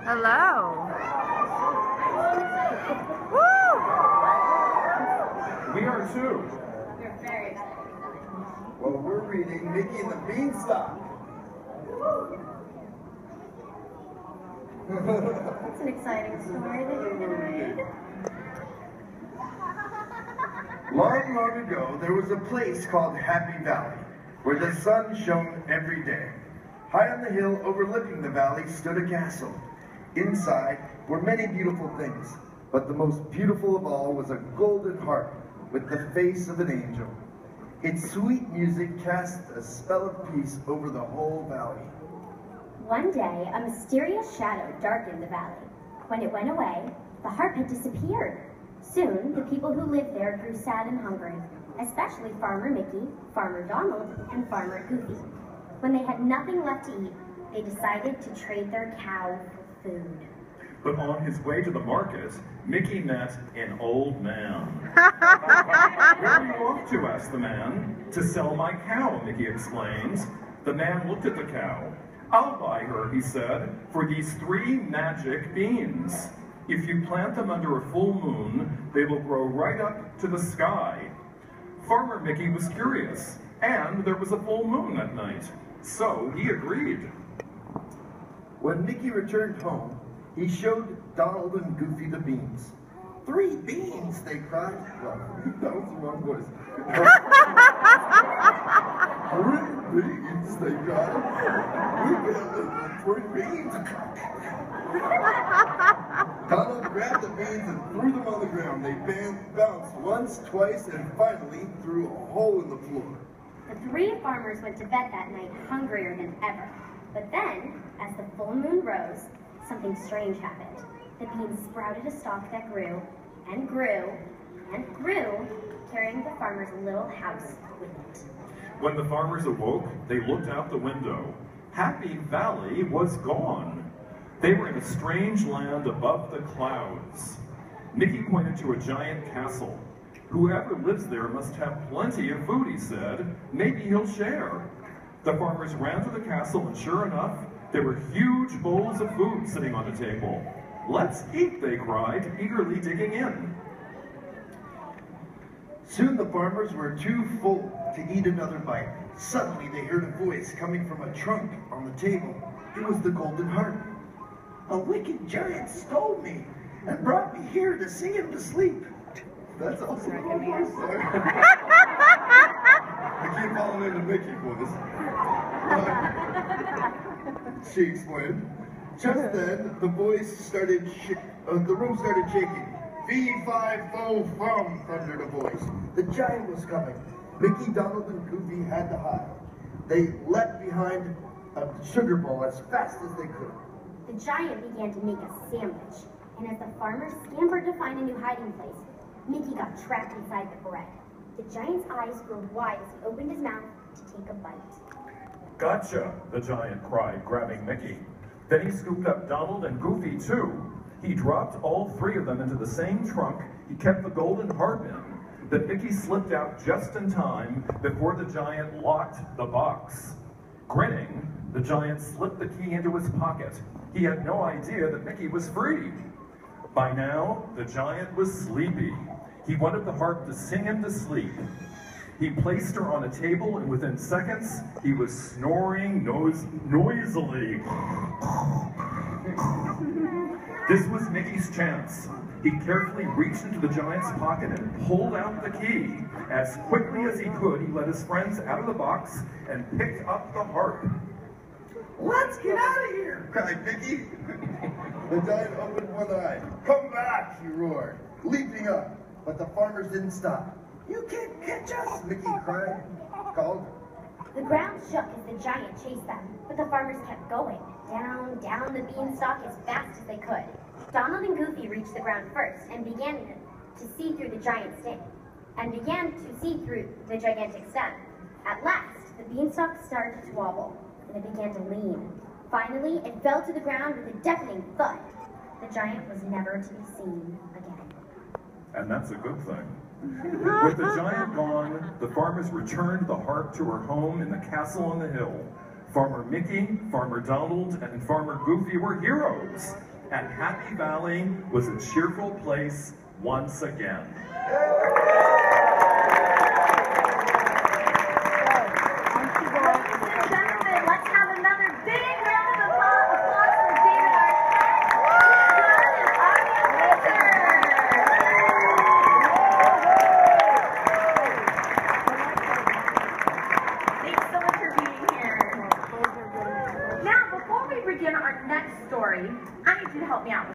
Hello. Woo! We are too. We're very excited. Well, we're reading Mickey and the Beanstalk. That's an exciting story that you're going to read. Long, long ago, there was a place called Happy Valley, where the sun shone every day. High on the hill overlooking the valley stood a castle. Inside were many beautiful things, but the most beautiful of all was a golden harp with the face of an angel. Its sweet music cast a spell of peace over the whole valley. One day, a mysterious shadow darkened the valley. When it went away, the harp had disappeared. Soon, the people who lived there grew sad and hungry, especially Farmer Mickey, Farmer Donald, and Farmer Goofy. When they had nothing left to eat, they decided to trade their cow for food. But on his way to the market, Mickey met an old man. Where are you off to? Asked the man. To sell my cow, Mickey explains. The man looked at the cow. I'll buy her, he said, for these 3 magic beans. If you plant them under a full moon, they will grow right up to the sky. Farmer Mickey was curious, and there was a full moon that night, so he agreed. When Mickey returned home, he showed Donald and Goofy the beans. 3 beans, they cried. Well, that was the wrong voice. 3 beans, they cried. We got 3 beans. Donald grabbed the beans and threw them on the ground. They bounced once, twice, and finally threw a hole in the floor. The 3 farmers went to bed that night hungrier than ever. But then, as the full moon rose, something strange happened. The beans sprouted a stalk that grew, and grew, and grew, carrying the farmer's little house with it. When the farmers awoke, they looked out the window. Happy Valley was gone. They were in a strange land above the clouds. Mickey pointed to a giant castle. Whoever lives there must have plenty of food, he said. Maybe he'll share. The farmers ran to the castle, and sure enough, there were huge bowls of food sitting on the table. Let's eat, they cried, eagerly digging in. Soon the farmers were too full to eat another bite. Suddenly they heard a voice coming from a trunk on the table. It was the golden harp. A wicked giant stole me and brought me here to sing him to sleep. That's also the wrong voice. I keep falling into Mickey voice. She explained. Just then, the voice started, the room started shaking. Fee-fi-fo-fum, thundered a voice. The giant was coming. Mickey, Donald, and Goofy had to hide. They leapt behind a sugar bowl as fast as they could. The giant began to make a sandwich, and as the farmers scampered to find a new hiding place, Mickey got trapped inside the bread. The giant's eyes grew wide as he opened his mouth to take a bite. Gotcha, the giant cried, grabbing Mickey. Then he scooped up Donald and Goofy, too. He dropped all 3 of them into the same trunk he kept the golden harp in. But Mickey slipped out just in time before the giant locked the box. Grinning, the giant slipped the key into his pocket. He had no idea that Mickey was free. By now, the giant was sleepy. He wanted the harp to sing him to sleep. He placed her on a table, and within seconds, he was snoring noisily. This was Mickey's chance. He carefully reached into the giant's pocket and pulled out the key. As quickly as he could, he let his friends out of the box and picked up the harp. Let's get out of here, cried Mickey. The giant opened one eye. Come back, he roared, leaping up. But the farmers didn't stop. You can't catch us, Mickey called. The ground shook as the giant chased them, but the farmers kept going, down, down the beanstalk as fast as they could. Donald and Goofy reached the ground first and began to see through the giant stem, gigantic stem. At last, the beanstalk started to wobble, and it began to lean. Finally, it fell to the ground with a deafening thud. The giant was never to be seen again. And that's a good thing. With the giant gone, the farmers returned the harp to her home in the castle on the hill. Farmer Mickey, Farmer Donald, and Farmer Goofy were heroes. at Happy Valley was a cheerful place once again. Ladies and gentlemen, let's have another big round of applause for David Arquette, Gunn, and Ariel Winter. Thanks so much for being here. Now, before we begin our next story, I need you to help me out with